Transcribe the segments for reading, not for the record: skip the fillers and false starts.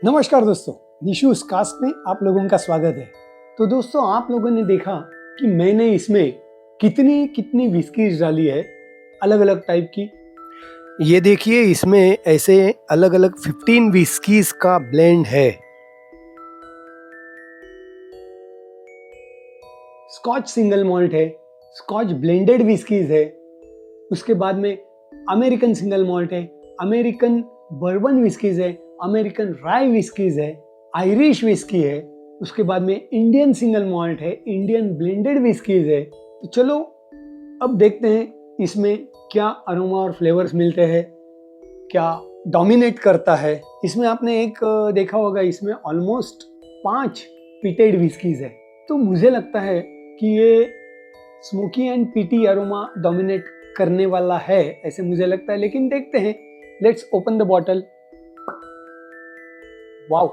नमस्कार दोस्तों, निशूस कास्ट में आप लोगों का स्वागत है। तो दोस्तों, आप लोगों ने देखा कि मैंने इसमें कितनी कितनी विस्कीज डाली है, अलग अलग टाइप की। ये देखिए, इसमें ऐसे अलग अलग 15 विस्कीज का ब्लेंड है। स्कॉच सिंगल मॉल्ट है, स्कॉच ब्लेंडेड विस्कीज है, उसके बाद में अमेरिकन सिंगल मॉल्ट है, अमेरिकन बर्बन विस्कीज है, अमेरिकन राई विस्कीज है, आयरिश विस्की है, उसके बाद में इंडियन सिंगल मॉल्ट है, इंडियन ब्लेंडेड विस्कीज है। तो चलो अब देखते हैं इसमें क्या अरोमा और फ्लेवर्स मिलते हैं, क्या डोमिनेट करता है। इसमें आपने एक देखा होगा, इसमें ऑलमोस्ट 5 पीटेड विस्कीज है। तो मुझे लगता है कि ये smoky and PT aroma dominate करने वाला है, ऐसे मुझे लगता है। लेकिन देखते हैं, let's open the bottle. Wow,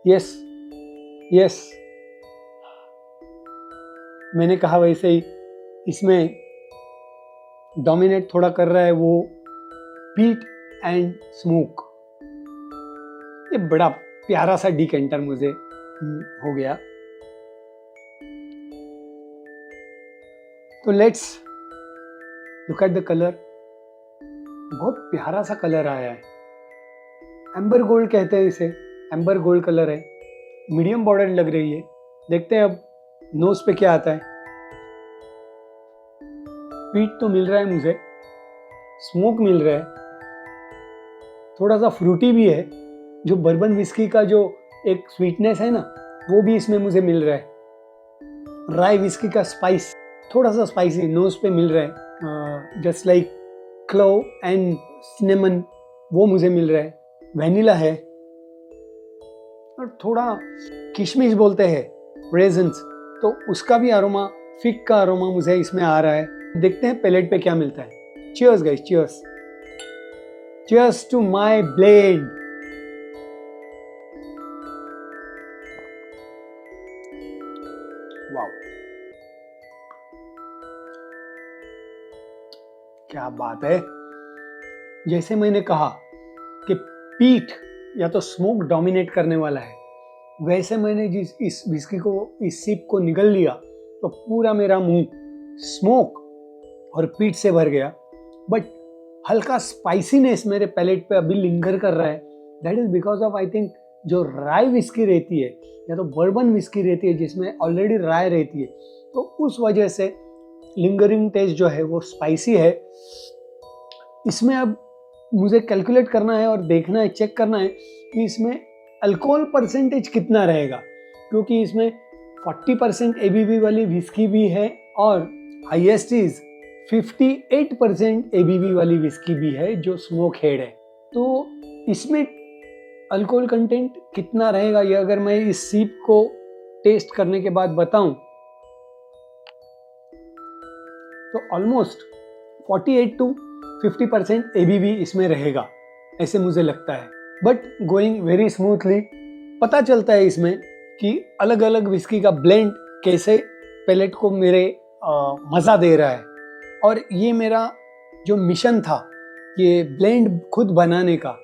yes yes, मैंने कहा वैसे ही इसमें डोमिनेट थोड़ा कर रहा है वो पीट एंड स्मोक। ये बड़ा प्यारा सा डिकेंटर मुझे हो गया। तो let's look at the colour. बहुत प्यारा सा कलर आया है, एम्बर गोल्ड कहते हैं इसे, एम्बर गोल्ड कलर है, मीडियम बॉर्डर लग रही है। देखते हैं अब नोज पे क्या आता है। पीट तो मिल रहा है मुझे, स्मोक मिल रहा है, थोड़ा सा फ्रूटी भी है। जो बर्बन विस्की का जो एक स्वीटनेस है ना, वो भी इसमें मुझे मिल रहा है। राई विस्की का स्पाइस, थोड़ा सा स्पाइसी नोज पे मिल रहा है, just like clove and cinnamon, वो मुझे मिल रहा है। वैनिला है और थोड़ा किशमिश बोलते हैं, रेजन्स, तो उसका भी अरोमा, फिग का अरोमा मुझे इसमें आ रहा है। देखते हैं पैलेट पे क्या मिलता है। Cheers guys, cheers, cheers to my blend. Wow, क्या बात है। जैसे मैंने कहा कि पीट या तो स्मोक डोमिनेट करने वाला है, वैसे मैंने जिस इस विस्की को, इस सिप को निगल लिया तो पूरा मेरा मुंह स्मोक और पीट से भर गया। बट हल्का स्पाइसीनेस मेरे पैलेट पे अभी लिंगर कर रहा है। That is because of, I think, जो राई विस्की रहती है या तो बर्बन विस्की रहती है जिसमें ऑलरेडी राय रहती है, तो उस वजह से लिंगरिंग टेस्ट जो है वो स्पाइसी है। इसमें अब मुझे कैलकुलेट करना है और देखना है, चेक करना है कि इसमें अल्कोहल परसेंटेज कितना रहेगा, क्योंकि इसमें 40% एबीवी वाली विस्की भी है और हाईएस्ट इज 58% एबीवी वाली विस्की भी है जो स्मोक हेड है। तो इसमें अल्कोहल कंटेंट कितना रहेगा, ये अगर मैं इस सीप को टेस्ट करने के बाद बताऊं तो ऑलमोस्ट 48 to 50% एबीवी इसमें रहेगा, ऐसे मुझे लगता है। बट गोइंग वेरी स्मूथली, पता चलता है इसमें कि अलग अलग विस्की का ब्लेंड कैसे पैलेट को मेरे मज़ा दे रहा है। और ये मेरा जो मिशन था, ये ब्लेंड खुद बनाने का।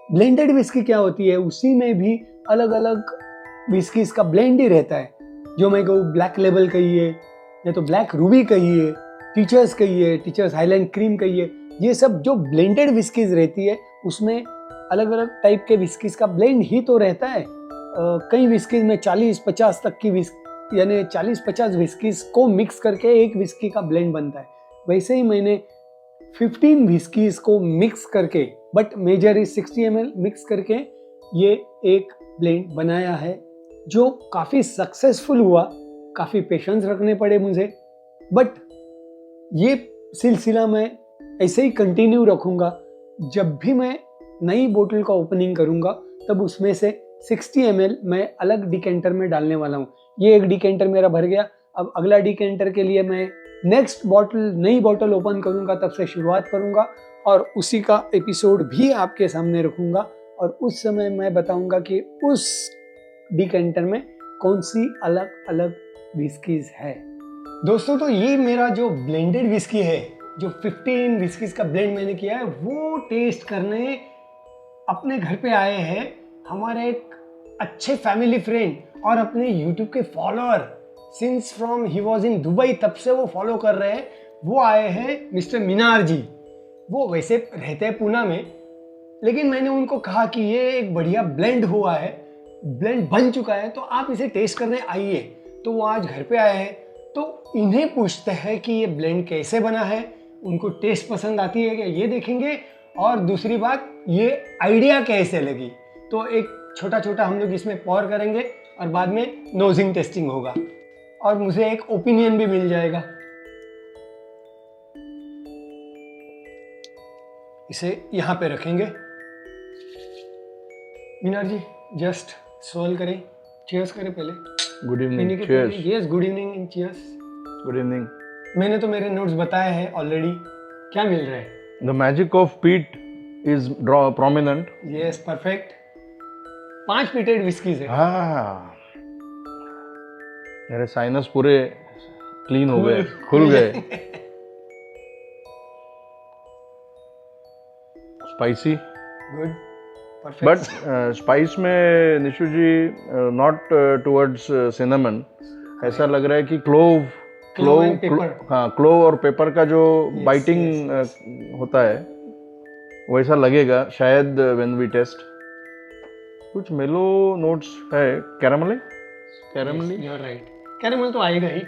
ब्लेंडेड विस्की क्या होती है, उसी में भी अलग अलग विस्कीज का ब्लेंड ही रहता है। जो मैं कहूँ ब्लैक लेबल कहिए या तो ब्लैक रूबी कहिए, टीचर्स कहिए, टीचर्स हाईलैंड क्रीम कहिए, ये सब जो ब्लेंडेड विस्कीज रहती है उसमें अलग अलग टाइप के विस्कीज का ब्लेंड ही तो रहता है। कई विस्कीज में 40-50 तक की यानी 40-50 विस्कीज को मिक्स करके एक विस्की का ब्लेंड बनता है। वैसे ही मैंने 15 विस्कीज को मिक्स करके, but measure is 60 ml mix करके ये एक ब्लेंड बनाया है, जो काफ़ी सक्सेसफुल हुआ। काफ़ी पेशेंस रखने पड़े मुझे, बट ये सिलसिला मैं ऐसे ही कंटिन्यू रखूँगा। जब भी मैं नई बोतल का ओपनिंग करूँगा तब उसमें से 60 ml मैं अलग डिकेंटर में डालने वाला हूँ। ये एक डिकेंटर मेरा भर गया, अब अगला डिकेंटर के लिए मैं नेक्स्ट बॉटल, नई बॉटल ओपन करूँगा, तब से शुरुआत करूँगा और उसी का एपिसोड भी आपके सामने रखूँगा। और उस समय मैं बताऊँगा कि उस डिकेंटर में कौन सी अलग अलग विस्कीज है। दोस्तों, तो ये मेरा जो ब्लेंडेड विस्की है, जो 15 विस्कीज का ब्लेंड मैंने किया है, वो टेस्ट करने अपने घर पे आए हैं हमारे एक अच्छे फैमिली फ्रेंड और अपने यूट्यूब के follower, since from he was in Dubai, तब से वो फॉलो कर रहे हैं, वो आए हैं मिस्टर मीनार जी। वो वैसे रहते हैं पूना में, लेकिन मैंने उनको कहा कि ये एक बढ़िया ब्लेंड हुआ है, ब्लेंड बन चुका है, तो आप इसे टेस्ट करने आइए। तो वो आज घर पे आए हैं, तो इन्हें पूछते हैं कि ये ब्लेंड कैसे बना है, उनको टेस्ट पसंद आती है क्या, ये देखेंगे। और दूसरी बात, ये आइडिया कैसे लगी, तो एक छोटा छोटा हम लोग इसमें पॉर करेंगे और बाद में नोजिंग टेस्टिंग होगा और मुझे एक ओपिनियन भी मिल जाएगा। इसे यहाँ पे रखेंगे। मीनार जी जस्ट सोल करें, चीयर्स करें पहले। Good evening, cheers. Yes, good evening and cheers. Good evening. मैंने तो मेरे नोट्स बताए हैं ऑलरेडी, क्या मिल रहा है? The magic of peat is prominent. Yes, perfect. 5 peated whiskies है। हाँ, मेरे साइनस पूरे क्लीन हो गए, खुल गए। Spicy, good, perfect. But spice में Nishu ji not towards cinnamon, ऐसा लग रहा है कि क्लोव हाँ, क्लोव और पेपर का जो बाइटिंग होता है वैसा लगेगा शायद व्हेन वी टेस्ट। कुछ मेलो नोट्स है, caramel you are right, caramel तो आएगा ही।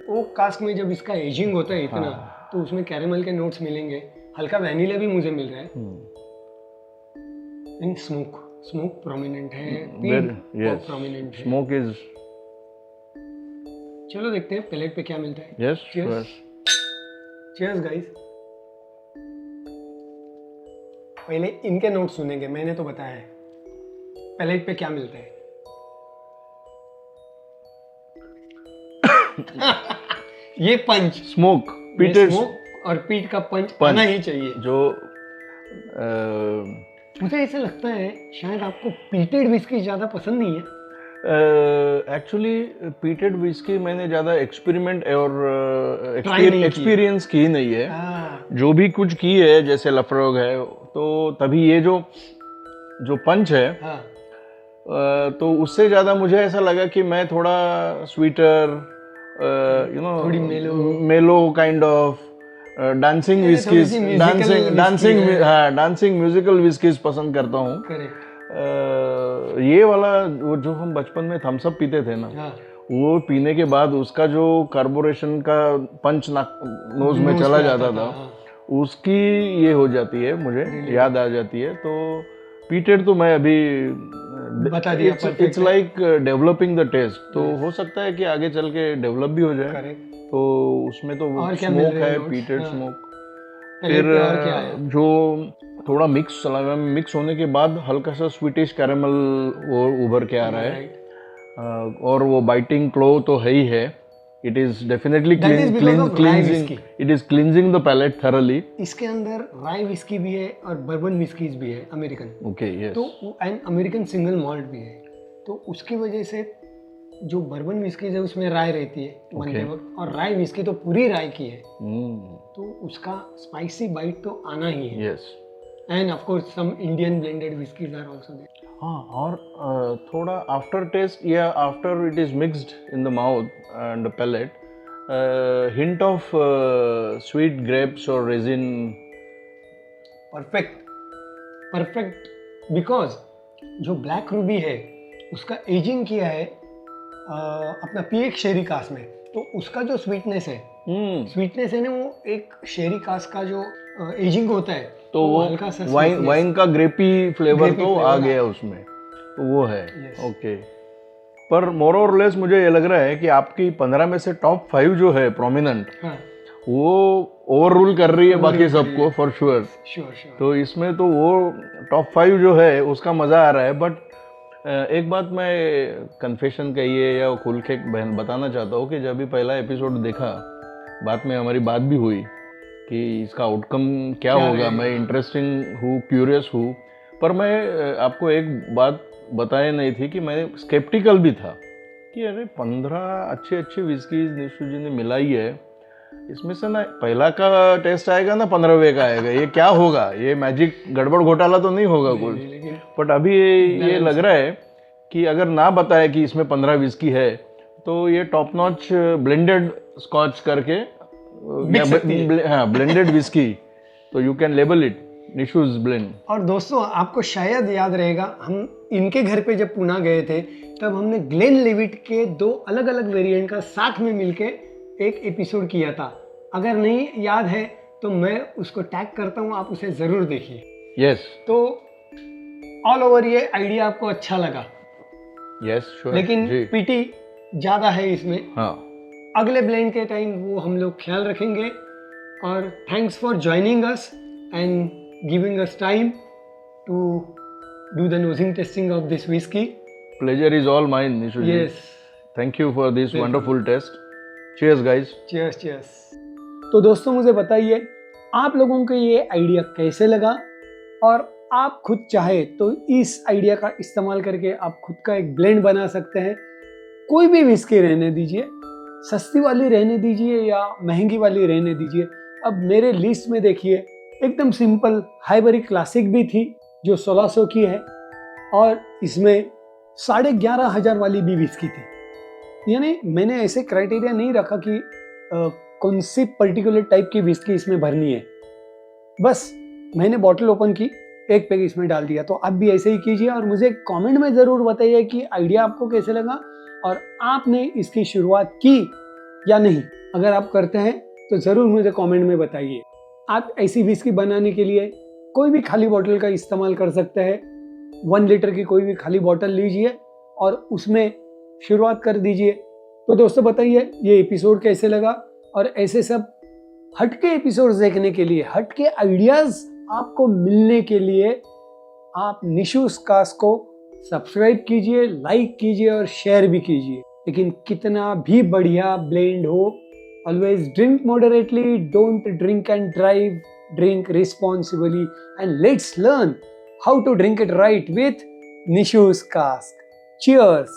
ओक कास्क में जब इसका एजिंग होता है इतना, तो उसमें कैरामल के नोट्स मिलेंगे। हल्का वैनिला भी मुझे मिल रहा है। इन स्मोक प्रोमिनेंट है, प्रोमिनेंट है। Smoke is. चलो देखते हैं पैलेट पे क्या मिलता है। Yes, cheers guys. पहले इनके नोट सुनेंगे, मैंने तो बताया है पैलेट पे क्या मिलता है। ये पंच, स्मोक, पीटेड स्मोक और पीट का पंच आना ही चाहिए। जो मुझे ऐसा लगता है शायद आपको पीटेड विस्की ज्यादा पसंद नहीं है। एक्चुअली पीटेड विस्की मैंने ज़्यादा एक्सपेरिमेंट और एक्सपीरियंस की नहीं है। जो भी कुछ की है, जैसे लफरोग है, तो तभी ये जो पंच है, तो उससे ज़्यादा मुझे ऐसा लगा कि मैं थोड़ा स्वीटर, थोड़ी मेलो kind of dancing whiskeys, dancing musical whiskeys पसंद करता हूँ। ये वाला वो जो हम बचपन में थम्स अप पीते थे ना, वो पीने के बाद उसका जो कार्बोरेशन का पंच नोज में चला जाता था, उसकी ये हो जाती है, मुझे याद आ जाती है। तो पीटेड तो मैं अभी बता दिया, it's like developing the taste. तो हो सकता है कि आगे चल के डेवलप भी हो जाए। तो उसमें तो स्मोक है, पीटेड स्मोक। फिर जो थोड़ा मिक्स होने के बाद हल्का सा स्वीटिश कैरेमल वो उभर के आ रहा है। और वो बाइटिंग क्लो तो है ही है। It is definitely cleansing the palate thoroughly. इसके अंदर राई विस्की भी है और बर्बन विस्कीज भी है, अमेरिकन। Okay, yes. तो एंड अमेरिकन सिंगल मॉल्ट भी है, तो उसकी वजह से जो बर्बन विस्कीज है उसमें राय रहती है बनते वक्त, और राई विस्की तो पूरी राय की है। तो उसका स्पाइसी बाइट तो आना ही है। Yes, and of course some Indian blended whiskies are also there. हाँ, और थोड़ा आफ्टर टेस्ट या after it is mixed in the mouth and palate, hint of sweet grapes और रेजिन। परफेक्ट, बिकॉज जो ब्लैक रूबी है उसका ageing किया है अपना पीएक शेरी कास में, तो उसका जो स्वीटनेस है ना, वो एक शेरी कास का जो एजिंग होता है, तो वो हल्का सा वाइन का ग्रेपी फ्लेवर तो आ गया उसमें, तो वो है। ओके, पर मोर और लेस मुझे ये लग रहा है कि आपकी 15 में से टॉप 5 जो है प्रोमिनेंट, वो ओवर रूल कर रही है बाकी सबको, फॉर श्योर। तो इसमें तो वो टॉप 5 जो है उसका मजा आ रहा है। बट एक बात मैं कन्फेशन कहिए या खुल के बताना चाहता हूँ कि जब भी पहला एपिसोड देखा, बात में हमारी बात भी हुई कि इसका आउटकम क्या होगा। मैं इंटरेस्टिंग हूँ, क्यूरियस हूँ, पर मैं आपको एक बात बताए नहीं थी कि मैं स्केप्टिकल भी था कि अरे 15 अच्छे विस्कीज निशु जी ने मिलाई है, इसमें से ना पहला का टेस्ट आएगा ना 15वें का आएगा, ये क्या होगा, ये मैजिक गड़बड़ घोटाला तो नहीं होगा कुछ। लेकिन बट अभी ये लग रहा है कि अगर ना बताए कि इसमें 15 विस्की है तो ये टॉप नॉच ब्लेंडेड स्कॉच करके हाँ ब्लेंडेड विस्की, तो you can label it Nishu's blend. और दोस्तों आपको शायद याद रहेगा, हम इनके घर पे जब पुणे गए थे तब हमने ग्लेनलिविट के 2 अलग अलग वेरिएंट का साथ में मिलके एक एपिसोड किया था। अगर नहीं याद है तो मैं उसको टैग करता हूँ, आप उसे ज़रूर देखिए। यस तो ऑल ओवर ये आइडिया आपको अच्छा लगा, यस श्योर। लेकिन जी पीटी ज़्यादा है इसमें। हाँ, अगले ब्लेंड के टाइम वो हम लोग ख्याल रखेंगे। और thanks for joining us and giving us time to do the nosing tasting of this whisky. Pleasure is all mine Nishu ji. Yes, thank you for this wonderful taste. Cheers guys. Cheers cheers. तो दोस्तों मुझे बताइए आप लोगों को ये idea कैसे लगा, और आप खुद चाहे तो इस आइडिया का इस्तेमाल करके आप खुद का एक ब्लेंड बना सकते हैं। कोई भी विस्की रहने दीजिए, सस्ती वाली रहने दीजिए या महंगी वाली रहने दीजिए। अब मेरे लिस्ट में देखिए एकदम सिंपल हाइबरी क्लासिक भी थी जो 1600 की है, और इसमें 11,500 वाली भी विस्की थी। यानी मैंने ऐसे क्राइटेरिया नहीं रखा कि कौन सी पर्टिकुलर टाइप की विस्की इसमें भरनी है, बस मैंने बॉटल ओपन की, एक पैक इसमें डाल दिया। तो आप भी ऐसे ही कीजिए और मुझे कमेंट में ज़रूर बताइए कि आइडिया आपको कैसे लगा और आपने इसकी शुरुआत की या नहीं। अगर आप करते हैं तो ज़रूर मुझे कमेंट में बताइए। आप ऐसी विस्की बनाने के लिए कोई भी खाली बॉटल का इस्तेमाल कर सकते हैं। 1 लीटर की कोई भी खाली बॉटल लीजिए और उसमें शुरुआत कर दीजिए। तो दोस्तों बताइए ये एपिसोड कैसे लगा, और ऐसे सब हटके एपिसोड्स देखने के लिए, हटके आइडियाज़ आपको मिलने के लिए आप निशूज कास्ट को सब्सक्राइब कीजिए, लाइक कीजिए और शेयर भी कीजिए। लेकिन कितना भी बढ़िया ब्लेंड हो, always drink moderately, don't drink and drive, drink responsibly, and let's learn how to drink it right with Nishu's cask. Cheers!